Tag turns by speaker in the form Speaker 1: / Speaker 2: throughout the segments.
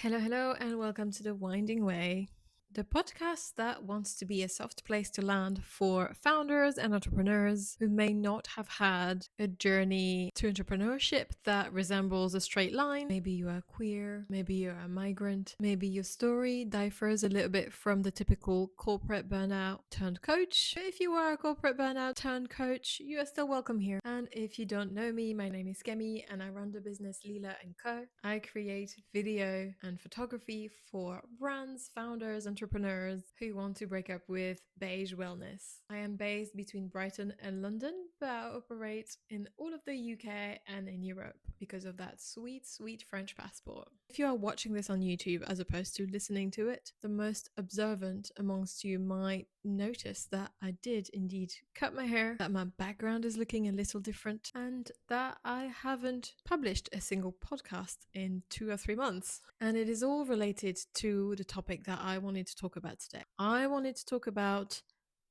Speaker 1: Hello, and welcome to The Winding Way, the podcast that wants to be a soft place to land for founders and entrepreneurs who may not have had a journey to entrepreneurship that resembles a straight line. Maybe you are queer, maybe you're a migrant, maybe your story differs a little bit from the typical corporate burnout turned coach. But if you are a corporate burnout turned coach, you are still welcome here. And if you don't know me, my name is Camille and I run the business Lila Co. I create video and photography for brands, founders, entrepreneurs who want to break up with beige wellness. I am based between Brighton and London, but I operate in all of the UK and in Europe because of that sweet French passport. If you are watching this on YouTube as opposed to listening to it, the most observant amongst you might notice that I did indeed cut my hair, that my background is looking a little different, and that I haven't published a single podcast in 2 or 3 months. And it is all related to the topic that I wanted to talk about today. I wanted to talk about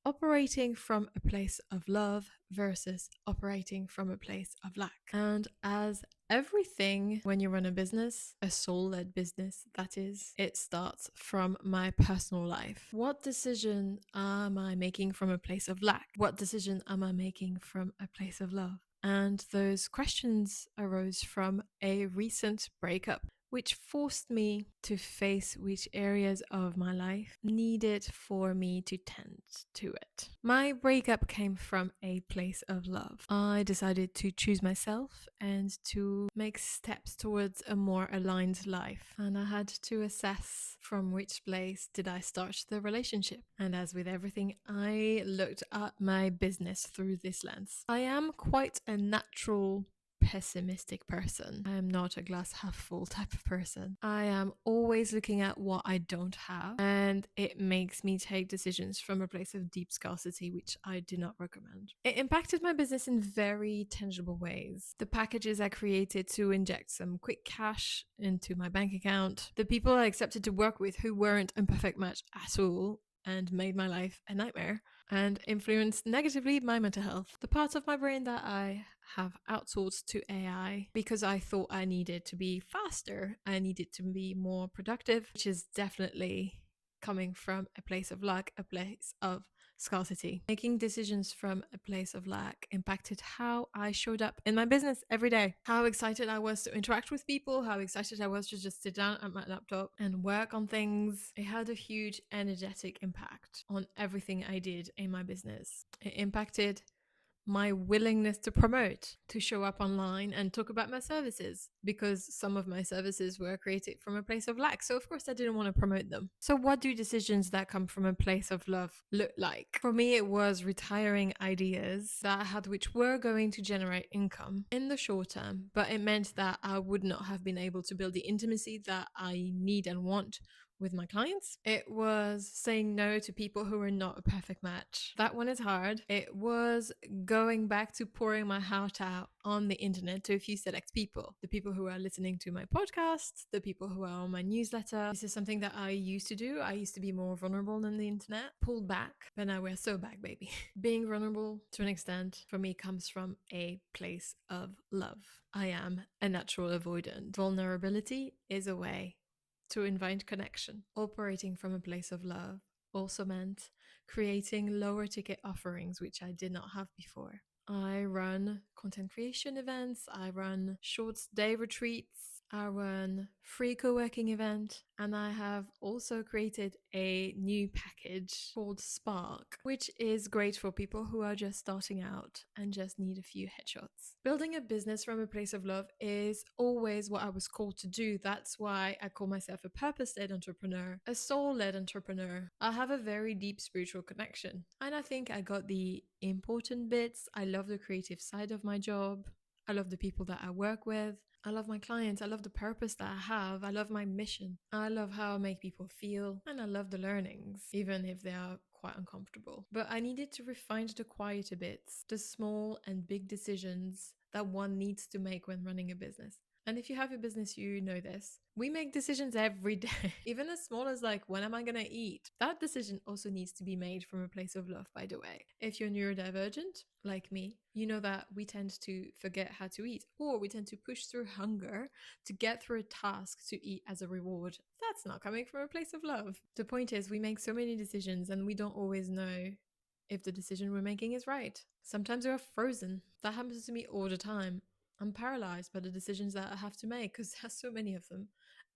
Speaker 1: operating from a place of love versus operating from a place of lack. And as everything when you run a business, a soul-led business, that is, it starts from my personal life. What decision am I making from a place of lack? What decision am I making from a place of love? And those questions arose from a recent breakup, which forced me to face which areas of my life needed for me to tend to it. My breakup came from a place of love. I decided to choose myself and to make steps towards a more aligned life. And I had to assess from which place did I start the relationship. And as with everything, I looked at my business through this lens. I am quite a natural pessimistic person. I am not a glass half full type of person. I am always looking at what I don't have, and it makes me take decisions from a place of deep scarcity, which I do not recommend. It impacted my business in very tangible ways. The packages I created to inject some quick cash into my bank account, the people I accepted to work with who weren't a perfect match at all and made my life a nightmare and influenced negatively my mental health. The parts of my brain that I have outsourced to AI because I thought I needed to be faster, I needed to be more productive, which is definitely coming from a place of lack, a place of scarcity. Making decisions from a place of lack impacted how I showed up in my business every day. How excited I was to interact with people, how excited I was to just sit down at my laptop and work on things. It had a huge energetic impact on everything I did in my business. It impacted my willingness to promote, to show up online and talk about my services, because some of my services were created from a place of lack. So of course I didn't want to promote them. So what do decisions that come from a place of love look like? For me, it was retiring ideas that I had which were going to generate income in the short term, but it meant that I would not have been able to build the intimacy that I need and want with my clients. It was saying no to people who were not a perfect match. That one is hard. It was going back to pouring my heart out on the internet to a few select people. The people who are listening to my podcast, the people who are on my newsletter. This is something that I used to do. I used to be more vulnerable on the internet, pulled back, but now we're so back, baby. Being vulnerable to an extent for me comes from a place of love. I am a natural avoidant. Vulnerability is a way to invite connection. Operating from a place of love also meant creating lower ticket offerings, which I did not have before. I run content creation events, I run short day retreats, I run free co-working event, and I have also created a new package called Spark, which is great for people who are just starting out and just need a few headshots. Building a business from a place of love is always what I was called to do. That's why I call myself a purpose-led entrepreneur, a soul-led entrepreneur. I have a very deep spiritual connection, and I think I got the important bits. I love the creative side of my job. I love the people that I work with. I love my clients. I love the purpose that I have. I love my mission. I love how I make people feel. And I love the learnings, even if they are quite uncomfortable. But I needed to refine the quieter bits, the small and big decisions that one needs to make when running a business. And if you have a business, you know this. We make decisions every day, even as small as like, when am I going to eat? That decision also needs to be made from a place of love, by the way. If you're neurodivergent, like me, you know that we tend to forget how to eat, or we tend to push through hunger to get through a task to eat as a reward. That's not coming from a place of love. The point is, we make so many decisions and we don't always know if the decision we're making is right. Sometimes we're frozen. That happens to me all the time. I'm paralyzed by the decisions that I have to make because there's so many of them.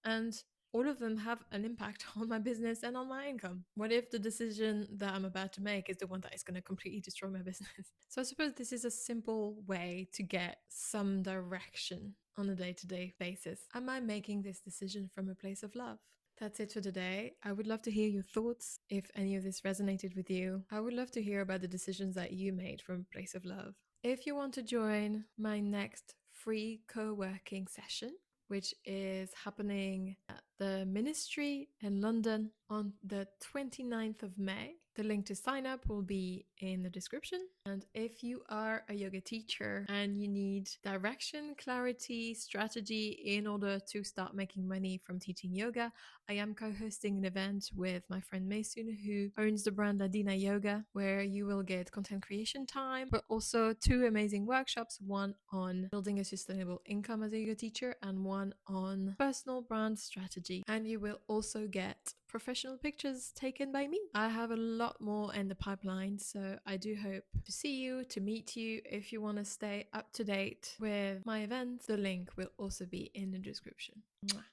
Speaker 1: And all of them have an impact on my business and on my income. What if the decision that I'm about to make is the one that is going to completely destroy my business? So I suppose this is a simple way to get some direction on a day-to-day basis. Am I making this decision from a place of love? That's it for today. I would love to hear your thoughts if any of this resonated with you. I would love to hear about the decisions that you made from a place of love. If you want to join my next free co-working session, which is happening at the Ministry in London on the 29th of May. The link to sign up will be in the description. And if you are a yoga teacher and you need direction, clarity, strategy in order to start making money from teaching yoga, I am co-hosting an event with my friend Maysoon, who owns the brand Ladina Yoga, where you will get content creation time, but also 2 amazing workshops, one on building a sustainable income as a yoga teacher and one on personal brand strategy. And you will also get professional pictures taken by me. I have a lot more in the pipeline, so I do hope to see you, to meet you. If you want to stay up to date with my events, the link will also be in the description. Mwah.